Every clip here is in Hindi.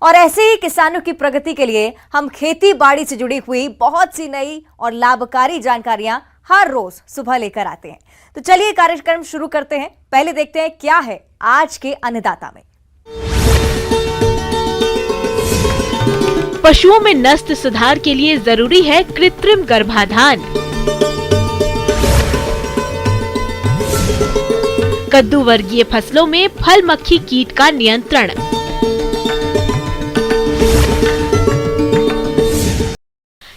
और ऐसे ही किसानों की प्रगति के लिए हम खेती बाड़ी से जुड़ी हुई बहुत सी नई और लाभकारी जानकारियां हर रोज सुबह लेकर आते हैं। तो चलिए कार्यक्रम शुरू करते हैं। पहले देखते हैं क्या है आज के अन्नदाता में। पशुओं में नस्ल सुधार के लिए जरूरी है कृत्रिम गर्भाधान। कद्दू वर्गीय फसलों में फल मक्खी कीट का नियंत्रण।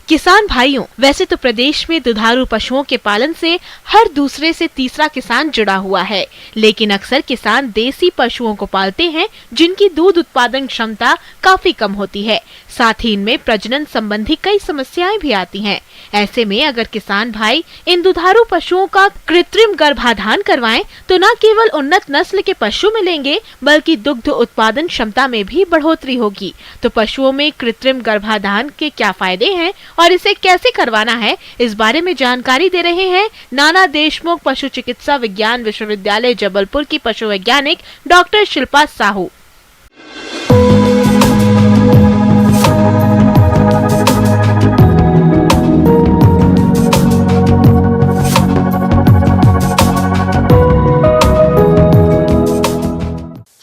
किसान भाइयों, वैसे तो प्रदेश में दुधारू पशुओं के पालन से हर दूसरे से तीसरा किसान जुड़ा हुआ है, लेकिन अक्सर किसान देसी पशुओं को पालते हैं जिनकी दूध उत्पादन क्षमता काफी कम होती है। साथ ही इनमें प्रजनन संबंधी कई समस्याएं भी आती हैं। ऐसे में अगर किसान भाई इन दुधारू पशुओं का कृत्रिम गर्भाधान करवाएं तो न केवल उन्नत नस्ल के पशु मिलेंगे बल्कि दुग्ध उत्पादन क्षमता में भी बढ़ोतरी होगी। तो पशुओं में कृत्रिम गर्भाधान के क्या फायदे हैं और इसे कैसे करवाना है, इस बारे में जानकारी दे रहे हैं नाना देशमुख पशु चिकित्सा विज्ञान विश्वविद्यालय जबलपुर की पशु वैज्ञानिक डॉक्टर शिल्पा साहू।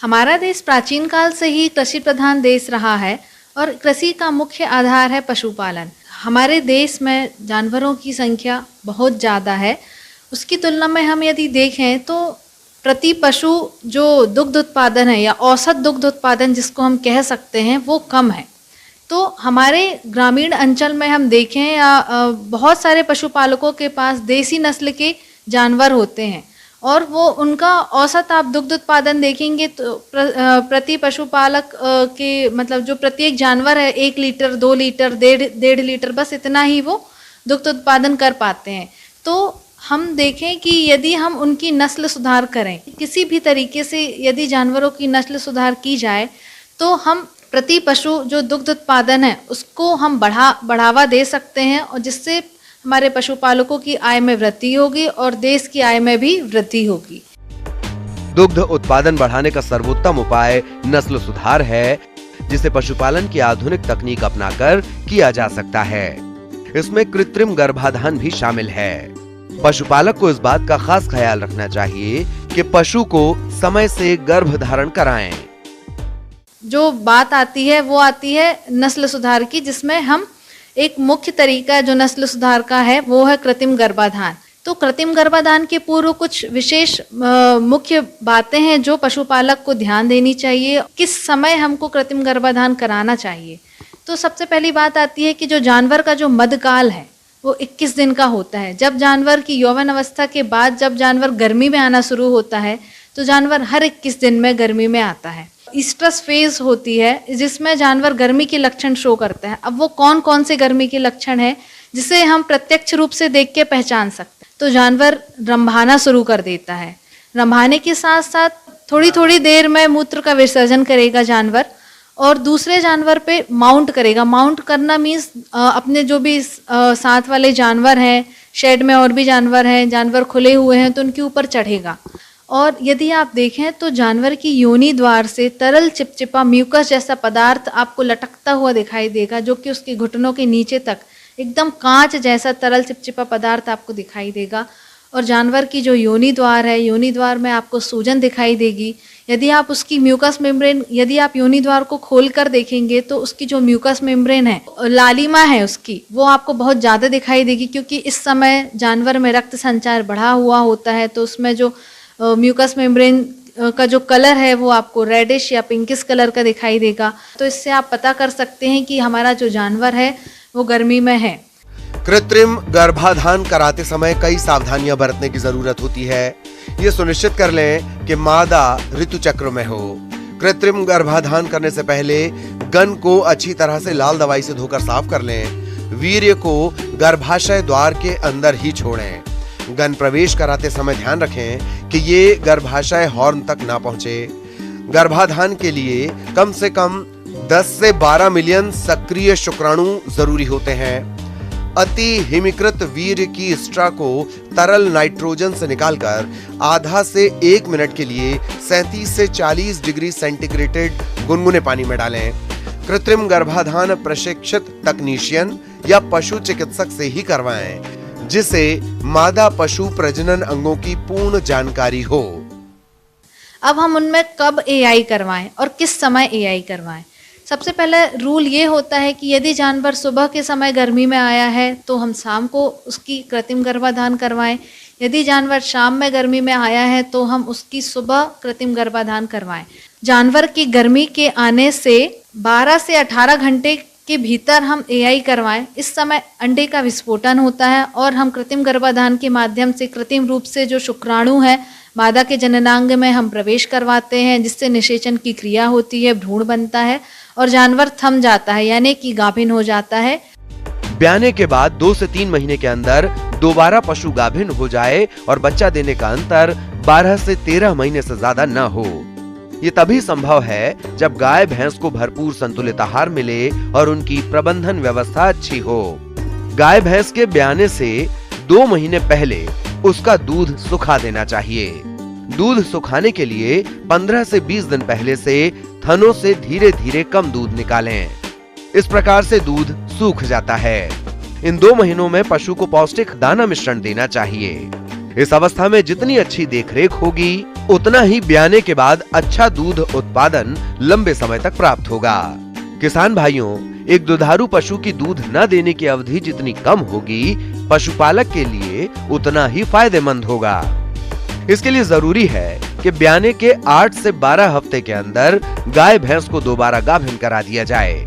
हमारा देश प्राचीन काल से ही कृषि प्रधान देश रहा है और कृषि का मुख्य आधार है पशुपालन। हमारे देश में जानवरों की संख्या बहुत ज़्यादा है। उसकी तुलना में हम यदि देखें तो प्रति पशु जो दुग्ध उत्पादन है या औसत दुग्ध उत्पादन जिसको हम कह सकते हैं वो कम है। तो हमारे ग्रामीण अंचल में हम देखें या बहुत सारे पशुपालकों के पास देसी नस्ल के जानवर होते हैं और वो उनका औसत आप दुग्ध उत्पादन देखेंगे तो प्रति पशुपालक के मतलब जो प्रत्येक जानवर है 1 लीटर 2 लीटर 1.5 लीटर बस इतना ही वो दुग्ध उत्पादन कर पाते हैं। तो हम देखें कि यदि हम उनकी नस्ल सुधार करें, किसी भी तरीके से यदि जानवरों की नस्ल सुधार की जाए तो हम प्रति पशु जो दुग्ध उत्पादन है उसको हम बढ़ावा दे सकते हैं और जिससे हमारे पशुपालकों की आय में वृद्धि होगी और देश की आय में भी वृद्धि होगी। दुग्ध उत्पादन बढ़ाने का सर्वोत्तम उपाय नस्ल सुधार है, जिसे पशुपालन की आधुनिक तकनीक अपनाकर किया जा सकता है। इसमें कृत्रिम गर्भाधान भी शामिल है। पशुपालक को इस बात का खास ख्याल रखना चाहिए कि पशु को समय से गर्भ धारण कराएं। जो बात आती है नस्ल सुधार की, जिसमें हम एक मुख्य तरीका जो नस्ल सुधार का है वो है कृत्रिम गर्भाधान। तो कृत्रिम गर्भाधान के पूर्व कुछ विशेष मुख्य बातें हैं जो पशुपालक को ध्यान देनी चाहिए। किस समय हमको कृत्रिम गर्भाधान कराना चाहिए? तो सबसे पहली बात आती है कि जो जानवर का जो मध्यकाल है वो 21 दिन का होता है। जब जानवर की यौवन अवस्था के बाद जब जानवर गर्मी में आना शुरू होता है तो जानवर हर 21 दिन में गर्मी में आता है। स्ट्रेस फेज होती है जिसमें जानवर गर्मी के लक्षण शो करते हैं। अब वो कौन कौन से गर्मी के लक्षण है जिसे हम प्रत्यक्ष रूप से देख के पहचान सकते हैं? तो जानवर रंभाना शुरू कर देता है। रंभाने के साथ साथ थोड़ी थोड़ी देर में मूत्र का विसर्जन करेगा जानवर और दूसरे जानवर पे माउंट करेगा। माउंट करना मीन्स अपने जो भी साथ वाले जानवर हैं, शेड में और भी जानवर हैं, जानवर खुले हुए हैं तो उनके ऊपर चढ़ेगा। और यदि आप देखें तो जानवर की योनि द्वार से तरल चिपचिपा म्यूकस जैसा पदार्थ आपको लटकता हुआ दिखाई देगा, जो कि उसके घुटनों के नीचे तक एकदम कांच जैसा तरल चिपचिपा पदार्थ आपको दिखाई देगा। और जानवर की जो योनि द्वार है, योनि द्वार में आपको सूजन दिखाई देगी। यदि आप उसकी म्यूकस मेम्ब्रेन, यदि आप योनि द्वार को खोल कर देखेंगे तो उसकी जो म्यूकस मेम्ब्रेन है, लालिमा है उसकी, वो आपको बहुत ज़्यादा दिखाई देगी क्योंकि इस समय जानवर में रक्त संचार बढ़ा हुआ होता है। तो उसमें जो म्यूकस मेम्ब्रेन का जो कलर है वो आपको रेडिश या पिंकिश कलर का दिखाई देगा। तो इससे आप पता कर सकते हैं कि हमारा जो जानवर है वो गर्मी में है। कृत्रिम गर्भाधान कराते समय कई सावधानियां बरतने की जरूरत होती है। ये सुनिश्चित कर लें कि मादा ऋतु चक्र में हो। कृत्रिम गर्भाधान करने से पहले गन को अच्छी तरह से लाल दवाई से धोकर साफ कर लें। वीर्य को गर्भाशय द्वार के अंदर ही छोड़ें। गन प्रवेश कराते समय ध्यान रखें कि ये गर्भाशय हॉर्न तक ना पहुंचे। गर्भाधान के लिए कम से कम 10 से 12 मिलियन सक्रिय शुक्राणु जरूरी होते हैं। अति हिमीकृत वीर्य की स्ट्रा को तरल नाइट्रोजन से निकालकर आधा से 1 मिनट के लिए 37 से 40 डिग्री सेंटीग्रेड गुनगुने पानी में डालें। कृत्रिम गर्भाधान प्रशिक्षित तकनीशियन या पशु चिकित्सक से ही करवाएं, जिसे मादा पशु प्रजनन अंगों की पूर्ण जानकारी हो। अब हम उनमें कब एआई करवाएं और किस समय एआई करवाएं। सबसे पहले रूल ये होता है कि यदि जानवर सुबह के समय गर्मी में आया है तो हम शाम को उसकी कृत्रिम गर्भाधान करवाएं। यदि जानवर शाम में गर्मी में आया है तो हम उसकी सुबह कृत्रिम गर्भाधान करवाएं। जानवर की गर्मी के आने से 12 से 18 घंटे के भीतर हम एआई करवाएं। इस समय अंडे का विस्फोटन होता है और हम कृत्रिम गर्भाधान के माध्यम से कृत्रिम रूप से जो शुक्राणु है मादा के जननांग में हम प्रवेश करवाते हैं, जिससे निषेचन की क्रिया होती है, भ्रूण बनता है और जानवर थम जाता है, यानी कि गाभिन हो जाता है। ब्याने के बाद 2 से 3 महीने के अंदर दोबारा पशु गाभिन हो जाए और बच्चा देने का अंतर 12 से 13 महीने से ज्यादा न हो। ये तभी संभव है जब गाय भैंस को भरपूर संतुलित आहार मिले और उनकी प्रबंधन व्यवस्था अच्छी हो। गाय भैंस के ब्याने से 2 महीने पहले उसका दूध सुखा देना चाहिए। दूध सुखाने के लिए 15 से 20 दिन पहले से थनों से धीरे धीरे कम दूध निकालें। इस प्रकार से दूध सूख जाता है। इन 2 महीनों में पशु को पौष्टिक दाना मिश्रण देना चाहिए। इस अवस्था में जितनी अच्छी देखरेख होगी उतना ही ब्याने के बाद अच्छा दूध उत्पादन लंबे समय तक प्राप्त होगा। किसान भाइयों, एक दुधारू पशु की दूध न देने की अवधि जितनी कम होगी, पशुपालक के लिए उतना ही फायदेमंद होगा। इसके लिए जरूरी है कि ब्याने के 8 से 12 हफ्ते के अंदर गाय भैंस को दोबारा गाभिन करा दिया जाए।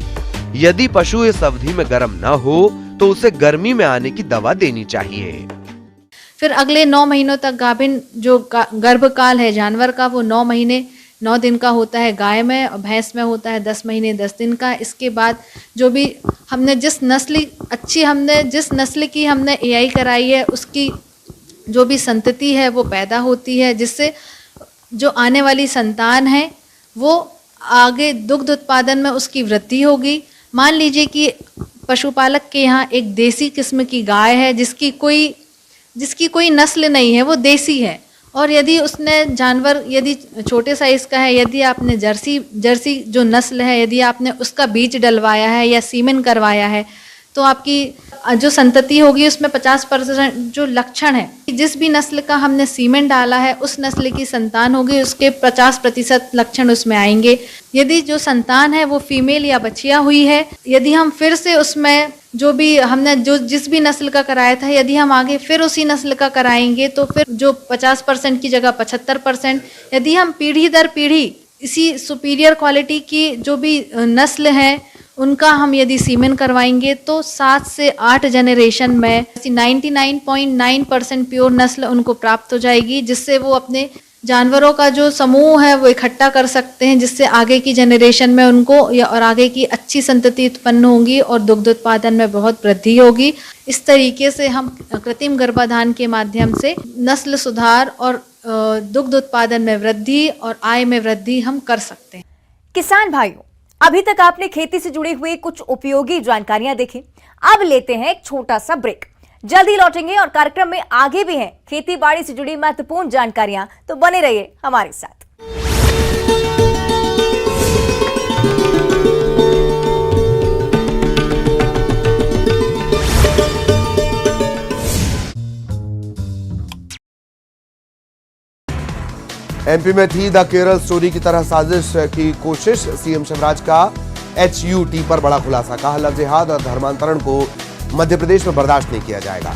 यदि पशु इस अवधि में गर्म न हो तो उसे गर्मी में आने की दवा देनी चाहिए। फिर अगले 9 महीनों तक गाभिन जो गर्भकाल है जानवर का, वो 9 महीने 9 दिन का होता है गाय में, और भैंस में होता है 10 महीने 10 दिन का। इसके बाद जो भी हमने जिस नस्ल की हमने एआई कराई है उसकी जो भी संतति है वो पैदा होती है, जिससे जो आने वाली संतान है वो आगे दुग्ध उत्पादन में उसकी वृद्धि होगी। मान लीजिए कि पशुपालक के यहाँ एक देसी किस्म की गाय है जिसकी कोई नस्ल नहीं है, वो देसी है, और यदि उसने जानवर यदि छोटे साइज का है, यदि आपने जर्सी जो नस्ल है यदि आपने उसका बीज डलवाया है या सीमेन करवाया है तो आपकी जो संतति होगी उसमें 50% जो लक्षण है, जिस भी नस्ल का हमने सीमेन डाला है उस नस्ल की संतान होगी, उसके 50% लक्षण उसमें आएंगे। यदि जो संतान है वो फीमेल या बछिया हुई है, यदि हम फिर से उसमें जो भी हमने जिस भी नस्ल का कराया था यदि हम आगे फिर उसी नस्ल का कराएंगे तो फिर जो 50% की जगह 75%, यदि हम पीढ़ी दर पीढ़ी इसी सुपीरियर क्वालिटी की जो भी नस्ल है उनका हम यदि सीमेन करवाएंगे तो 7 से 8 जनरेशन में 99.9% प्योर नस्ल उनको प्राप्त हो जाएगी, जिससे वो अपने जानवरों का जो समूह है वो इकट्ठा कर सकते हैं, जिससे आगे की जनरेशन में उनको और आगे की अच्छी संतति उत्पन्न होगी और दुग्ध उत्पादन में बहुत वृद्धि होगी। इस तरीके से हम कृत्रिम गर्भाधान के माध्यम से नस्ल सुधार और दुग्ध उत्पादन में वृद्धि और आय में वृद्धि हम कर सकते हैं। किसान भाइयों, अभी तक आपने खेती से जुड़ी हुई कुछ उपयोगी जानकारियां देखी। अब लेते हैं एक छोटा सा ब्रेक, जल्दी लौटेंगे और कार्यक्रम में आगे भी हैं खेती बाड़ी से जुड़ी महत्वपूर्ण जानकारियां, तो बने रहिए हमारे साथ। एमपी में थी द केरल स्टोरी की तरह साजिश की कोशिश। सीएम शिवराज का HUT पर बड़ा खुलासा, कहा लव जिहाद और धर्मांतरण को मध्य प्रदेश में बर्दाश्त नहीं किया जाएगा।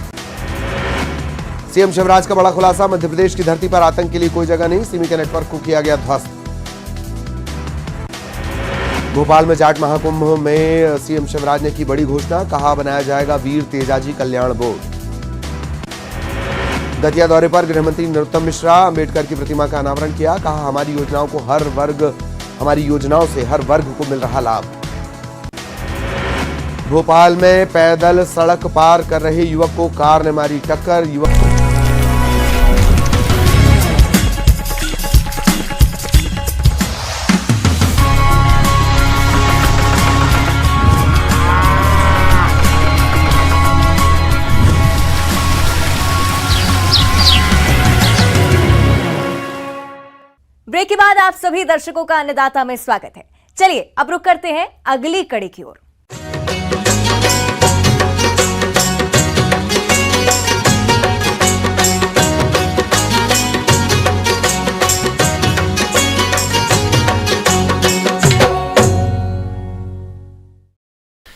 सीएम शिवराज का बड़ा खुलासा, मध्य प्रदेश की धरती पर आतंक के लिए कोई जगह नहीं, सिमी के नेटवर्क को किया गया ध्वस्त। भोपाल में जाट महाकुंभ में सीएम शिवराज ने की बड़ी घोषणा, कहा बनाया जाएगा वीर तेजाजी कल्याण बोर्ड। दतिया दौरे पर गृहमंत्री नरोत्तम मिश्रा अंबेडकर की प्रतिमा का अनावरण किया, कहा हमारी योजनाओं से हर वर्ग को मिल रहा लाभ। भोपाल में पैदल सड़क पार कर रहे युवक को कार ने मारी टक्कर, युवक को ब्रेक के बाद आप सभी दर्शकों का अन्नदाता में स्वागत है। चलिए अब रुक करते हैं अगली कड़ी की ओर।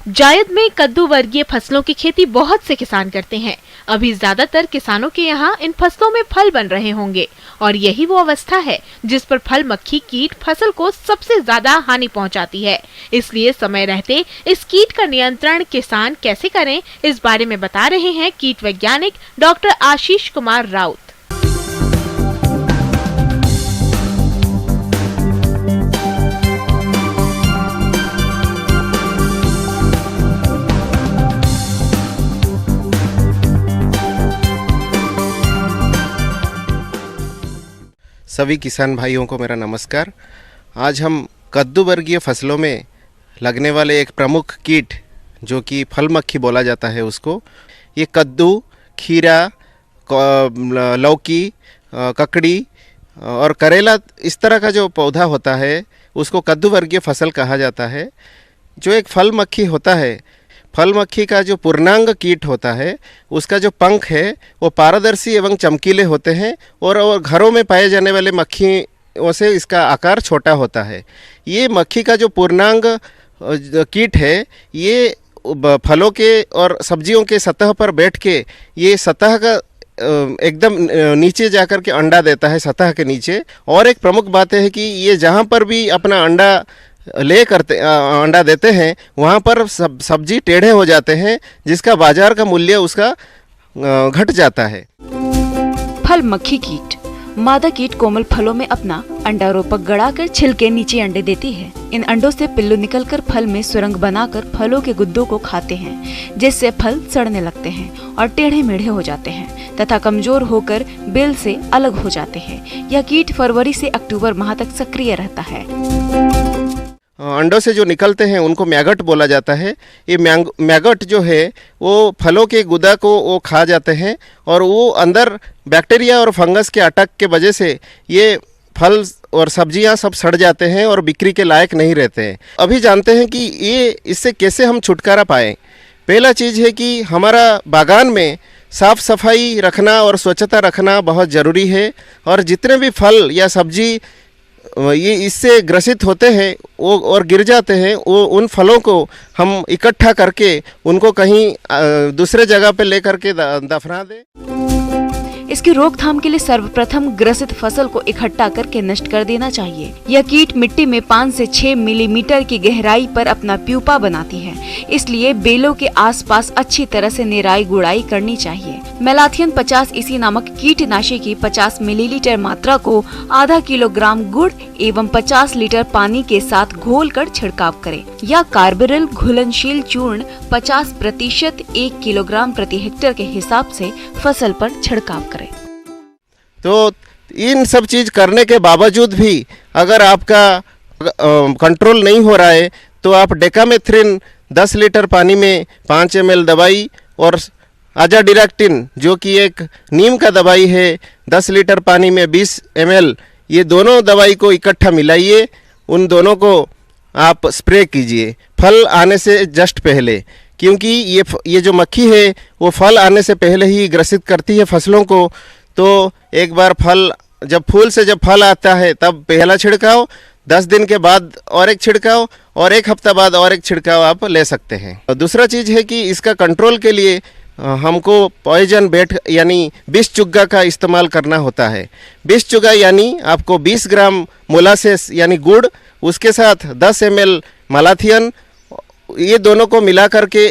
जायद में कद्दू वर्गीय फसलों की खेती बहुत से किसान करते हैं। अभी ज्यादातर किसानों के यहाँ इन फसलों में फल बन रहे होंगे और यही वो अवस्था है जिस पर फल मक्खी कीट फसल को सबसे ज्यादा हानि पहुंचाती है। इसलिए समय रहते इस कीट का नियंत्रण किसान कैसे करें, इस बारे में बता रहे हैं कीट वैज्ञानिक डॉक्टर आशीष कुमार राउत। सभी किसान भाइयों को मेरा नमस्कार। आज हम कद्दू वर्गीय फसलों में लगने वाले एक प्रमुख कीट जो कि फल मक्खी बोला जाता है उसको, ये कद्दू, खीरा, लौकी, ककड़ी और करेला, इस तरह का जो पौधा होता है उसको कद्दू वर्गीय फसल कहा जाता है। जो एक फल मक्खी होता है, फल मक्खी का जो पूर्णांग कीट होता है उसका जो पंख है वो पारदर्शी एवं चमकीले होते हैं और घरों में पाए जाने वाले मक्खियों से इसका आकार छोटा होता है। ये मक्खी का जो पूर्णांग कीट है ये फलों के और सब्जियों के सतह पर बैठ के ये सतह का एकदम नीचे जाकर के अंडा देता है, सतह के नीचे। और एक प्रमुख बात है कि ये जहाँ पर भी अपना अंडा देते हैं वहाँ पर सब्जी टेढ़े हो जाते हैं, जिसका बाजार का मूल्य उसका घट जाता है। फल मक्खी कीट मादा कीट कोमल फलों में अपना अंडारोपक गड़ाकर छिलके नीचे अंडे देती है। इन अंडों से पिल्लू निकलकर फल में सुरंग बनाकर फलों के गुद्दों को खाते हैं, जिससे फल सड़ने लगते हैं और टेढ़े मेढ़े हो जाते हैं तथा कमजोर होकर बेल से अलग हो जाते हैं। यह कीट फरवरी से अक्टूबर माह तक सक्रिय रहता है। अंडों से जो निकलते हैं उनको मैगट बोला जाता है। ये मैगट जो है वो फलों के गुदा को वो खा जाते हैं और वो अंदर बैक्टीरिया और फंगस के अटक के वजह से ये फल और सब्जियां सब सड़ जाते हैं और बिक्री के लायक नहीं रहते हैं। अभी जानते हैं कि ये इससे कैसे हम छुटकारा पाएँ। पहला चीज़ है कि हमारा बागान में साफ़ सफाई रखना और स्वच्छता रखना बहुत ज़रूरी है। और जितने भी फल या सब्जी ये इससे ग्रसित होते हैं वो और गिर जाते हैं, वो उन फलों को हम इकट्ठा करके उनको कहीं दूसरे जगह पे लेकर के दफना दें। इसकी रोकथाम के लिए सर्वप्रथम ग्रसित फसल को इकट्ठा करके नष्ट कर देना चाहिए। यह कीट मिट्टी में 5 से 6 मिलीमीटर की गहराई पर अपना प्यूपा बनाती है, इसलिए बेलों के आसपास अच्छी तरह से निराई गुड़ाई करनी चाहिए। मेलाथियन 50 इसी नामक कीटनाशी की 50 मिलीलीटर मात्रा को आधा किलोग्राम गुड़ एवं 50 लीटर पानी के साथ घोलकर छिड़काव करें या कार्बोरिल घुलनशील चूर्ण 50% 1 किलोग्राम प्रति हेक्टेयर के हिसाब से फसल पर छिड़काव करें। तो इन सब चीज़ करने के बावजूद भी अगर आपका कंट्रोल नहीं हो रहा है तो आप डेकामेथ्रिन 10 लीटर पानी में 5 ml दवाई और आजाडिरेक्टिन जो कि एक नीम का दवाई है 10 लीटर पानी में 20 ml, ये दोनों दवाई को इकट्ठा मिलाइए। उन दोनों को आप स्प्रे कीजिए फल आने से जस्ट पहले, क्योंकि ये जो मक्खी है वो फल आने से पहले ही ग्रसित करती है फसलों को। तो एक बार जब फल आता है तब पहला छिड़काव, 10 दिन के बाद और एक छिड़काव और 1 हफ्ता बाद और एक छिड़काव आप ले सकते हैं। दूसरा चीज़ है कि इसका कंट्रोल के लिए हमको पॉइजन बेट यानी विष चुग्गा का इस्तेमाल करना होता है। विष चुग्गा यानी आपको 20 ग्राम मोलासेस यानी गुड़, उसके साथ 10 ml मालाथियन, ये दोनों को मिला करके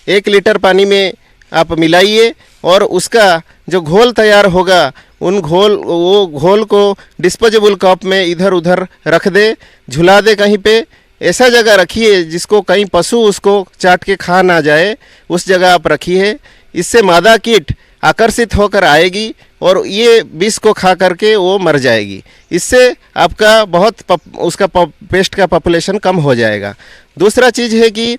1 लीटर पानी में आप मिलाइए और उसका जो घोल तैयार होगा वो घोल को डिस्पोजेबल कप में इधर उधर रख दे, झुला दे कहीं पे। ऐसा जगह रखिए जिसको कहीं पशु उसको चाट के खा ना जाए, उस जगह आप रखिए। इससे मादा कीट आकर्षित होकर आएगी और ये विष को खा करके वो मर जाएगी। इससे आपका उसका पेस्ट का पॉपुलेशन कम हो जाएगा। दूसरा चीज़ है कि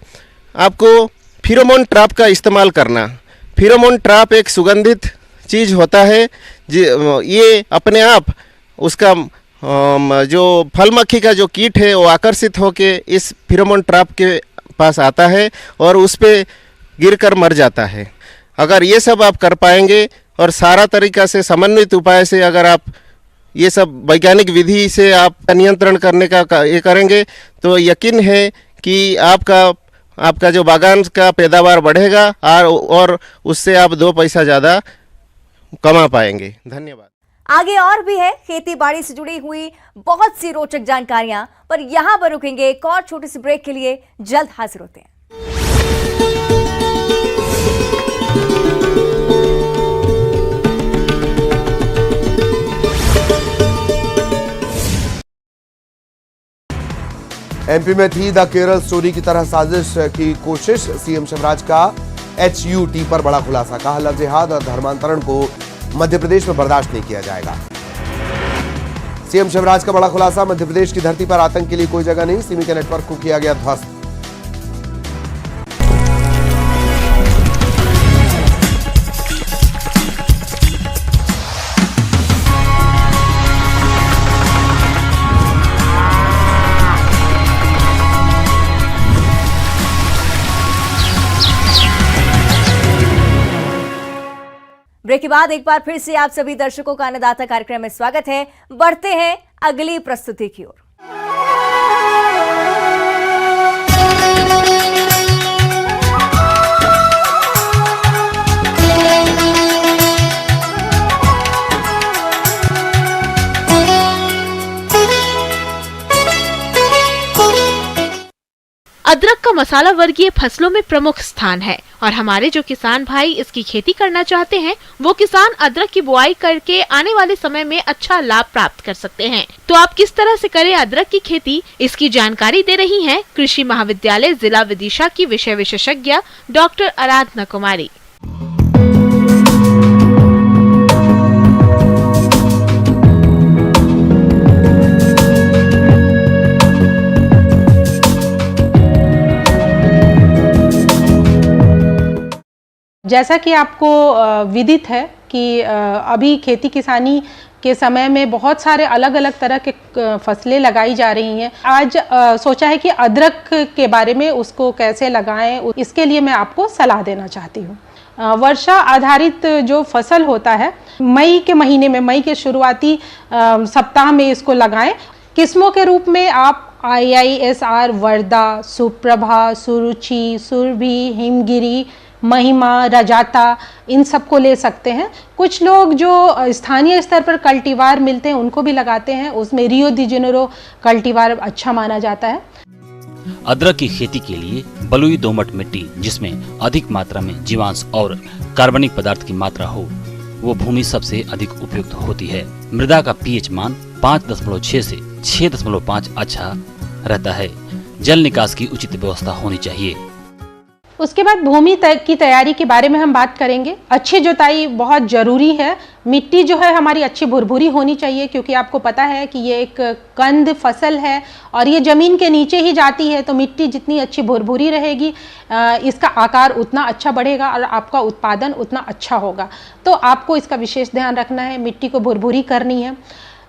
आपको फेरोमोन ट्रैप का इस्तेमाल करना। फेरोमोन ट्रैप एक सुगंधित चीज़ होता है, ये अपने आप उसका जो फल मक्खी का जो कीट है वो आकर्षित होके इस फेरोमोन ट्रैप के पास आता है और उस पे गिरकर मर जाता है। अगर ये सब आप कर पाएंगे और सारा तरीका से समन्वित उपाय से अगर आप ये सब वैज्ञानिक विधि से आप नियंत्रण करने का ये करेंगे तो यकीन है कि आपका जो बागान का पैदावार बढ़ेगा और उससे आप 2 पैसा ज़्यादा कमा पाएंगे। धन्यवाद। आगे और भी है खेती बाड़ी से जुड़ी हुई बहुत सी रोचक जानकारियां, पर यहां पर रुकेंगे एक और छोटे से ब्रेक के लिए। जल्द हाजिर होते हैं। एमपी में थी द केरल स्टोरी की तरह साजिश की कोशिश। सीएम शिवराज का HUT पर बड़ा खुलासा, कहा लव जिहाद और धर्मांतरण को मध्य प्रदेश में बर्दाश्त नहीं किया जाएगा। सीएम शिवराज का बड़ा खुलासा, मध्य प्रदेश की धरती पर आतंक के लिए कोई जगह नहीं, सिमी के नेटवर्क को किया गया ध्वस्त। ब्रेक के बाद एक बार फिर से आप सभी दर्शकों का अन्नदाता कार्यक्रम में स्वागत है। बढ़ते हैं अगली प्रस्तुति की ओर। अदरक का मसाला वर्गीय फसलों में प्रमुख स्थान है और हमारे जो किसान भाई इसकी खेती करना चाहते हैं वो किसान अदरक की बुआई करके आने वाले समय में अच्छा लाभ प्राप्त कर सकते हैं। तो आप किस तरह से करें अदरक की खेती, इसकी जानकारी दे रही हैं कृषि महाविद्यालय जिला विदिशा की विषय विशेषज्ञ डॉक्टर आराधना कुमारी। जैसा कि आपको विदित है कि अभी खेती किसानी के समय में बहुत सारे अलग अलग तरह के फसलें लगाई जा रही हैं। आज सोचा है कि अदरक के बारे में उसको कैसे लगाएं, इसके लिए मैं आपको सलाह देना चाहती हूँ। वर्षा आधारित जो फसल होता है, मई के महीने में, मई के शुरुआती सप्ताह में इसको लगाएं। किस्मों के रूप में आप IISR, वर्धा, सुप्रभा, सुरुचि, सुरभि, हिमगिरी, महिमा, रजाता, इन सबको ले सकते हैं। कुछ लोग जो स्थानीय स्तर पर कल्टीवार मिलते हैं उनको भी लगाते हैं, उसमें रियो डी जेनेरो कल्टीवार अच्छा माना जाता है। अदरक की खेती के लिए बलुई दोमट मिट्टी जिसमें अधिक मात्रा में जीवांश और कार्बनिक पदार्थ की मात्रा हो वो भूमि सबसे अधिक उपयुक्त होती है। मृदा का pH मान 5.6 से 6.5 अच्छा रहता है। जल निकास की उचित व्यवस्था होनी चाहिए। उसके बाद भूमि की तैयारी के बारे में हम बात करेंगे। अच्छी जुताई बहुत ज़रूरी है। मिट्टी जो है हमारी अच्छी भुरभुरी होनी चाहिए, क्योंकि आपको पता है कि ये एक कंद फसल है और ये ज़मीन के नीचे ही जाती है, तो मिट्टी जितनी अच्छी भुरभुरी रहेगी इसका आकार उतना अच्छा बढ़ेगा और आपका उत्पादन उतना अच्छा होगा। तो आपको इसका विशेष ध्यान रखना है, मिट्टी को भुरभुरी करनी है,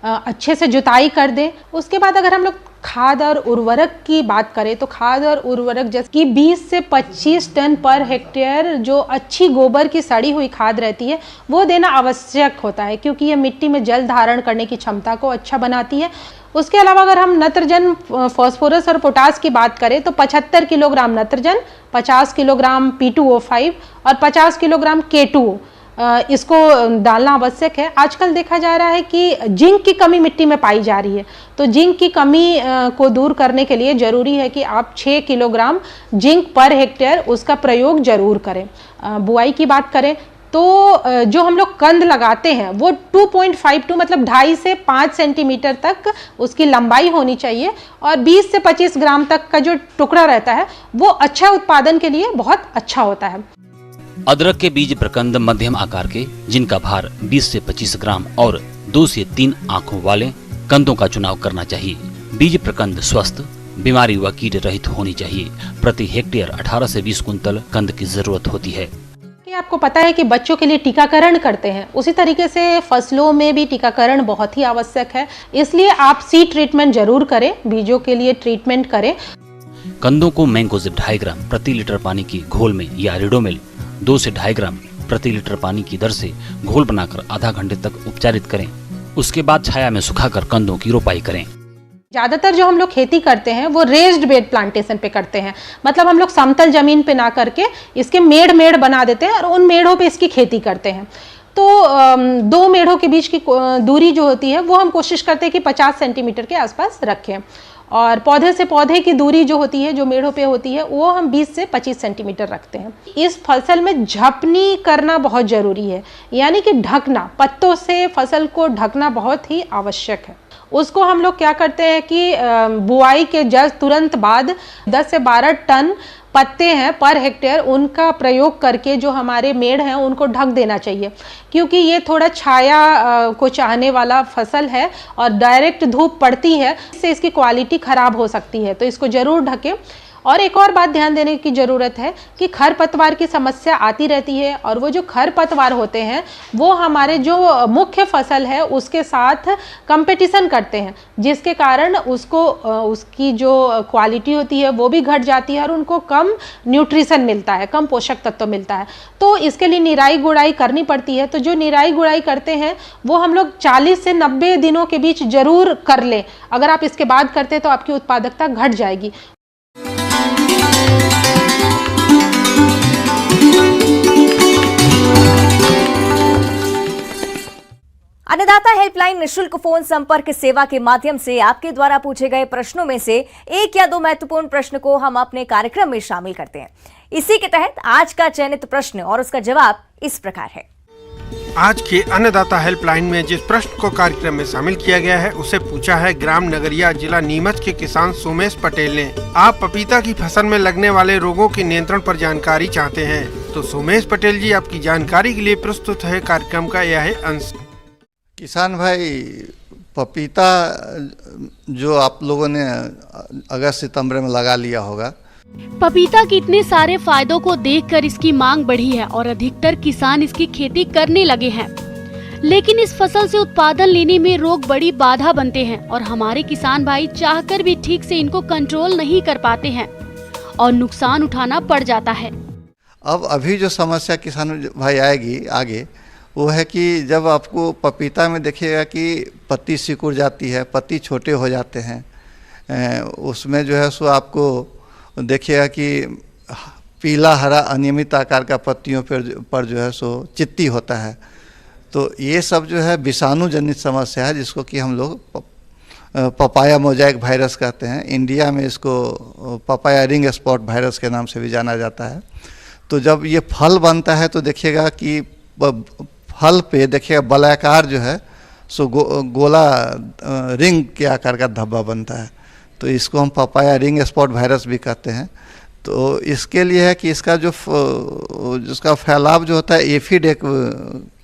अच्छे से जुताई कर दें। उसके बाद अगर हम लोग खाद और उर्वरक की बात करें तो खाद और उर्वरक जैसे कि 20 से 25 टन पर हेक्टेयर जो अच्छी गोबर की सड़ी हुई खाद रहती है वो देना आवश्यक होता है, क्योंकि ये मिट्टी में जल धारण करने की क्षमता को अच्छा बनाती है। उसके अलावा अगर हम नत्रजन, फास्फोरस और पोटास की बात करें तो 75 किलोग्राम नत्रजन, 50 किलोग्राम P2O5 और 50 किलोग्राम K2O इसको डालना आवश्यक है। आजकल देखा जा रहा है कि जिंक की कमी मिट्टी में पाई जा रही है, तो जिंक की कमी को दूर करने के लिए ज़रूरी है कि आप 6 किलोग्राम जिंक पर हेक्टेयर उसका प्रयोग जरूर करें। बुआई की बात करें तो जो हम लोग कंद लगाते हैं वो 2.52 मतलब 2.5 से 5 सेंटीमीटर तक उसकी लंबाई होनी चाहिए और 20 से 25 ग्राम तक का जो टुकड़ा रहता है वो अच्छा उत्पादन के लिए बहुत अच्छा होता है। अदरक के बीज प्रकंद मध्यम आकार के जिनका भार 20 से 25 ग्राम और 2 से 3 आंखों वाले कंदों का चुनाव करना चाहिए। बीज प्रकंद स्वस्थ, बीमारी व कीट रहित होनी चाहिए। प्रति हेक्टेयर 18 से 20 कुंतल कंद की जरूरत होती है। के आपको पता है कि बच्चों के लिए टीकाकरण करते हैं, उसी तरीके से फसलों में भी टीकाकरण बहुत ही आवश्यक है। इसलिए आप सीड ट्रीटमेंट जरूर करें, बीजों के लिए ट्रीटमेंट करें। कंदों को मैंगोजेब 2.5 ग्राम प्रति लीटर पानी की घोल में या रिडोमिल 2 से 2.5 ग्राम प्रति लीटर पानी की दर से घोल बनाकर आधा घंटे तक उपचारित करें। उसके बाद छाया में सुखाकर कंदों की रोपाई करें। ज़्यादातर जो हम लोग खेती करते हैं वो रेज्ड बेड प्लांटेशन पे करते हैं, मतलब हम लोग समतल जमीन पे ना करके इसके मेड़ बना देते हैं और उन मेड़ों पे इसकी खेती करते हैं। तो 2 मेड़ों के बीच की दूरी जो होती है वो हम कोशिश करते हैं कि 50 सेंटीमीटर के आसपास रखें, और पौधे से पौधे की दूरी जो होती है, जो मेड़ों पे होती है, वो हम 20 से 25 सेंटीमीटर रखते हैं। इस फसल में झपनी करना बहुत ज़रूरी है, यानी कि ढकना, पत्तों से फसल को ढकना बहुत ही आवश्यक है। उसको हम लोग क्या करते हैं कि बुआई के जस्ट तुरंत बाद 10 से 12 टन पत्ते हैं पर हेक्टेयर, उनका प्रयोग करके जो हमारे मेड़ हैं उनको ढक देना चाहिए, क्योंकि ये थोड़ा छाया को चाहने वाला फसल है और डायरेक्ट धूप पड़ती है, इससे इसकी क्वालिटी ख़राब हो सकती है, तो इसको ज़रूर ढकें। और एक और बात ध्यान देने की ज़रूरत है कि खरपतवार की समस्या आती रहती है, और वो जो खरपतवार होते हैं वो हमारे जो मुख्य फसल है उसके साथ कंपटीशन करते हैं, जिसके कारण उसको उसकी जो क्वालिटी होती है वो भी घट जाती है और उनको कम न्यूट्रिशन मिलता है, कम पोषक तत्व मिलता है। तो इसके लिए निराई गुड़ाई करनी पड़ती है। तो जो निराई गुड़ाई करते हैं वो हम लोग 40 से 90 दिनों के बीच ज़रूर कर लें। अगर आप इसके बाद करते तो आपकी उत्पादकता घट जाएगी। अन्नदाता हेल्पलाइन निशुल्क फोन संपर्क सेवा के माध्यम से आपके द्वारा पूछे गए प्रश्नों में से 1 या 2 महत्वपूर्ण प्रश्न को हम अपने कार्यक्रम में शामिल करते हैं। इसी के तहत आज का चयनित प्रश्न और उसका जवाब इस प्रकार है। आज के अन्नदाता हेल्पलाइन में जिस प्रश्न को कार्यक्रम में शामिल किया गया है उसे पूछा है ग्राम नगरिया जिला नीमच के किसान सोमेश पटेल ने। आप पपीता की फसल में लगने वाले रोगों के नियंत्रण पर जानकारी चाहते हैं, तो सोमेश पटेल जी आपकी जानकारी के लिए प्रस्तुत है कार्यक्रम का यह अंश। किसान भाई, पपीता जो आप लोगों ने अगस्त सितंबर में लगा लिया होगा, पपीता के इतने सारे फायदों को देखकर इसकी मांग बढ़ी है और अधिकतर किसान इसकी खेती करने लगे हैं। लेकिन इस फसल से उत्पादन लेने में रोग बड़ी बाधा बनते हैं और हमारे किसान भाई चाहकर भी ठीक से इनको कंट्रोल नहीं कर पाते हैं और नुकसान उठाना पड़ जाता है। अब अभी जो समस्या किसान भाई आएगी आगे, वो है कि जब आपको पपीता में देखिएगा कि पत्ती सिकुड़ जाती है, पत्ती छोटे हो जाते हैं, उसमें जो है सो आपको देखिएगा कि पीला हरा अनियमित आकार का पत्तियों पर जो है सो चित्ती होता है। तो ये सब जो है विषाणु जनित समस्या है, जिसको कि हम लोग पपाया मोजाइक वायरस कहते हैं। इंडिया में इसको पपाया रिंग स्पॉट वायरस के नाम से भी जाना जाता है। तो जब ये फल बनता है तो देखिएगा कि फल पे देखिएगा बलाकार जो है सो गोला रिंग के आकार का धब्बा बनता है। तो इसको हम पपाया रिंग स्पॉट वायरस भी कहते हैं। तो इसके लिए है कि इसका जिसका फैलाव जो होता है एफिड एक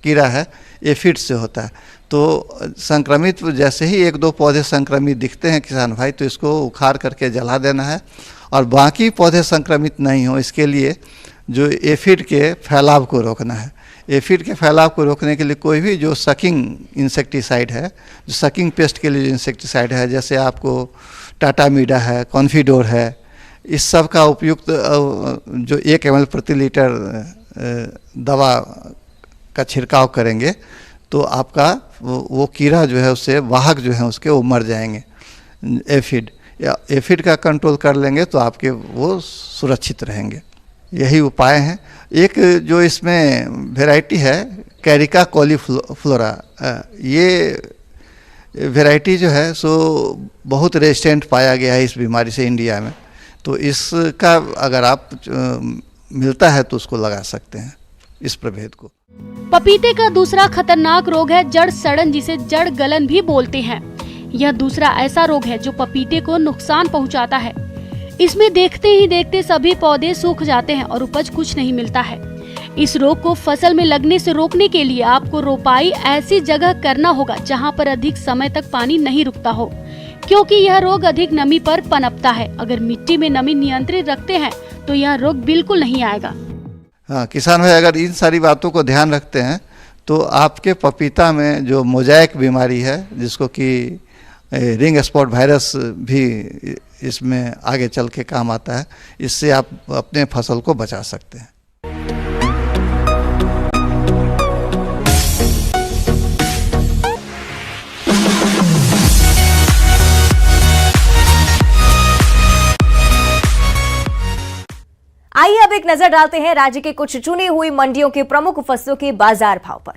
कीड़ा है, एफिड से होता है। तो संक्रमित जैसे ही 1-2 पौधे संक्रमित दिखते हैं किसान भाई, तो इसको उखाड़ करके जला देना है और बाकी पौधे संक्रमित नहीं हो, इसके लिए जो एफिड के फैलाव को रोकना है। एफिड के फैलाव को रोकने के लिए कोई भी जो सकिंग इंसेक्टिसाइड है, जो सकिंग पेस्ट के लिए जो इंसेक्टिसाइड है, जैसे आपको टाटामीडा है, कॉन्फिडोर है, इस सब का उपयुक्त जो 1 ml प्रति लीटर दवा का छिड़काव करेंगे तो आपका वो कीड़ा जो है उससे वाहक जो है उसके वो मर जाएंगे। एफिड का कंट्रोल कर लेंगे तो आपके वो सुरक्षित रहेंगे। यही उपाय हैं। एक जो इसमें वैरायटी है कैरिका कॉलीफ्लोरा, ये वैरायटी जो है सो बहुत रेजिस्टेंट पाया गया है इस बीमारी से इंडिया में। तो इसका अगर आप मिलता है तो उसको लगा सकते हैं, इस प्रभेद को। पपीते का दूसरा खतरनाक रोग है जड़ सड़न, जिसे जड़ गलन भी बोलते हैं। यह दूसरा ऐसा रोग है जो पपीते को नुकसान पहुंचाता है। इसमें देखते ही देखते सभी पौधे सूख जाते हैं और उपज कुछ नहीं मिलता है। इस रोग को फसल में लगने से रोकने के लिए आपको रोपाई ऐसी जगह करना होगा जहां पर अधिक समय तक पानी नहीं रुकता हो, क्योंकि यह रोग अधिक नमी पर पनपता है। अगर मिट्टी में नमी नियंत्रित रखते हैं तो यह रोग बिल्कुल नहीं आएगा। हाँ, किसान भाई अगर इन सारी बातों को ध्यान रखते हैं तो आपके पपीता में जो मोजाइक बीमारी है, जिसको कि रिंग स्पॉट वायरस भी इसमें आगे चल के काम आता है, इससे आप अपने फसल को बचा सकते हैं। आइए अब एक नजर डालते हैं राज्य के कुछ चुनी हुई मंडियों के प्रमुख फसलों के बाजार भाव पर।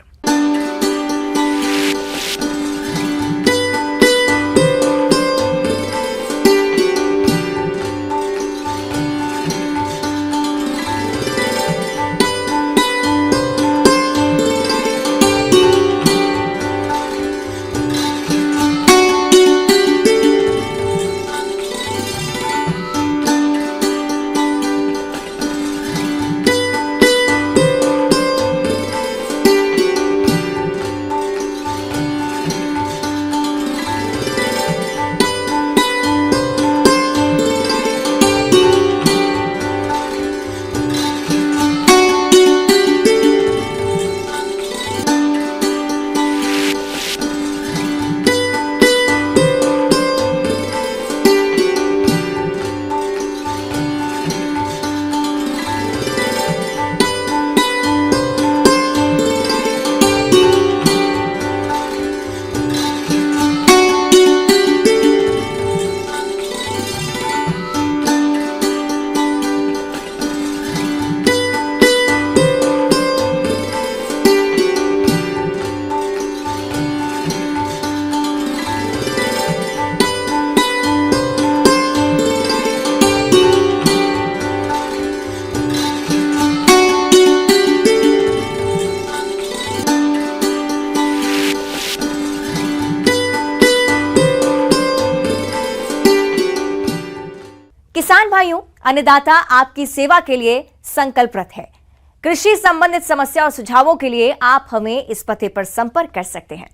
किसान भाइयों, अन्नदाता आपकी सेवा के लिए संकल्परत है। कृषि संबंधित समस्या और सुझावों के लिए आप हमें इस पते पर संपर्क कर सकते हैं।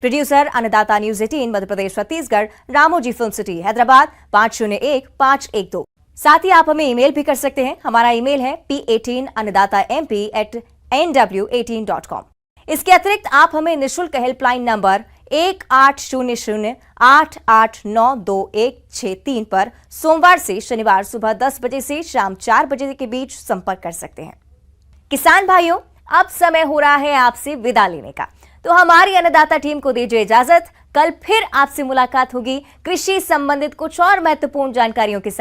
प्रोड्यूसर अन्नदाता news 18 Madhya Pradesh Chhattisgarh, Ramoji film city, Hyderabad 501512। साथ ही आप हमें ईमेल भी कर सकते हैं। हमारा ईमेल है p18annadatamp@nw18.com। इसके अतिरिक्त आप हमें निःशुल्क हेल्पलाइन नंबर 1800-889-2163 पर सोमवार से शनिवार सुबह 10 बजे से शाम 4 बजे के बीच संपर्क कर सकते हैं। किसान भाइयों, अब समय हो रहा है आपसे विदा लेने का, तो हमारी अन्नदाता टीम को दीजिए इजाजत। कल फिर आपसे मुलाकात होगी कृषि संबंधित कुछ और महत्वपूर्ण जानकारियों के साथ।